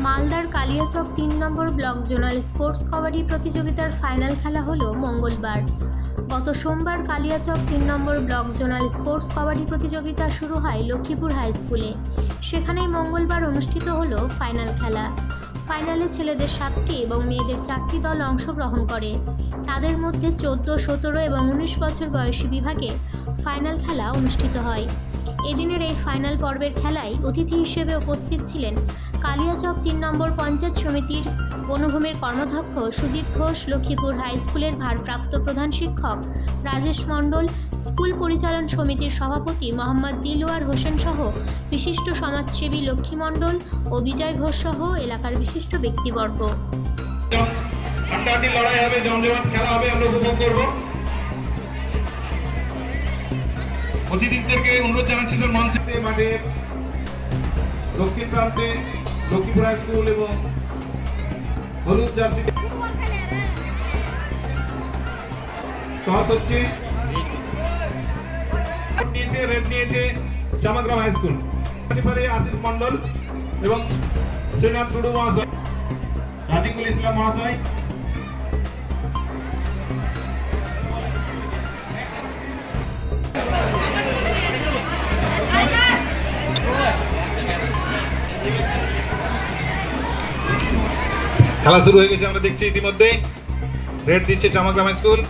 মালদার কালিয়াচক ৩ নম্বর block zonal sports kabaddi প্রতিযোগিতার final খেলা হলো মঙ্গলবার। গত সোমবার কালিয়াচক ৩ নম্বর ব্লক জোনাল স্পোর্টস কবাডি প্রতিযোগিতা শুরু হয় লক্ষ্মীপুর হাই স্কুলে। সেখানেই মঙ্গলবার অনুষ্ঠিত হলো ফাইনাল খেলা। ফাইনালে ছেলেদের 7টি এবং মেয়েদের 4টি দল অংশগ্রহণ করে। তাদের মধ্যে 14, 17 এবং 19 বছর বয়সী বিভাগে ফাইনাল খেলা অনুষ্ঠিত হয়। এদিনের এই ফাইনাল পর্বের খেলায় অতিথি হিসেবে উপস্থিত ছিলেন কালিয়াচক ৩ নম্বর পঞ্চায়েত সমিতির বনভূমির কর্মাধ্যক্ষ সুজিত ঘোষ, লক্ষ্মীপুর হাই স্কুলের ভারপ্রাপ্ত প্রধান শিক্ষক রাজেশ মণ্ডল, স্কুল পরিচালন সমিতির সভাপতি মোহাম্মদ দিলওয়ার হোসেন সহ বিশিষ্ট সমাজসেবী লক্ষ্মী মণ্ডল ও বিজয় ঘোষ সহ এলাকার বিশিষ্ট ব্যক্তিবর্গ। লড়াই হবে, জমজমাট খেলা হবে, আমরা উপভোগ করব। অতিথিদেরকে অনুরোধ জানাচ্ছি তোর মঞ্চে মাঠে দক্ষিণ প্রান্তে লক্ষ্মীপুর হাই স্কুল এবং হলুদ জার্সি টস হচ্ছে। রেড নিয়েছে জামাগ্রাম হাই স্কুল, আশিস মন্ডল এবং শ্রীনাথ টুডু মহাশয়, রাজিকুল ইসলাম মহাশয়। খেলা শুরু হয়ে গেছে, আমরা দেখছি ইতিমধ্যে। রেড দিচ্ছে জামাগ্রাম হাই স্কুল।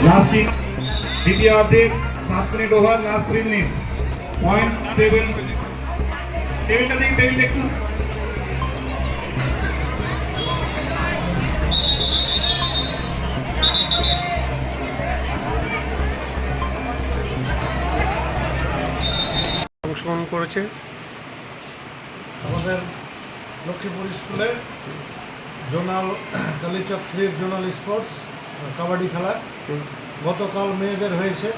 লাস্ট দ্বিতীয় অর্ধেক 7 minute over, last 3 minute. Point টেবিলটা একটু অংশগ্রহণ করেছে আমাদের লক্ষ্মীপুর স্কুলে zonal Kaliachak 3 zonal sports kabaddi খেলা গতকাল মেয়েদের হয়েছে।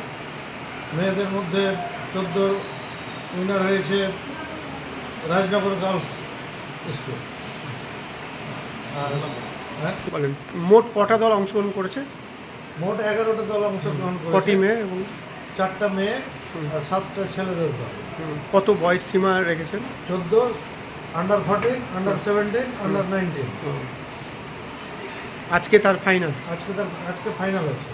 মেয়েদের মধ্যে 14 উইনার হয়েছে রাজনগর গার্লস স্কুল। আর বলেন মোট কটা দল অংশগ্রহণ করেছে? মোট 11টা দল অংশগ্রহণ করেছে। কটি মেয়ে এবং 4টা মেয়ে আর 7টা ছেলেদের দল। কত বয়স সীমা রেখেছেন? 14, আন্ডার 14, আন্ডার 17, আন্ডার 19। আজকে তার ফাইনাল? আজকে ফাইনাল হয়েছে।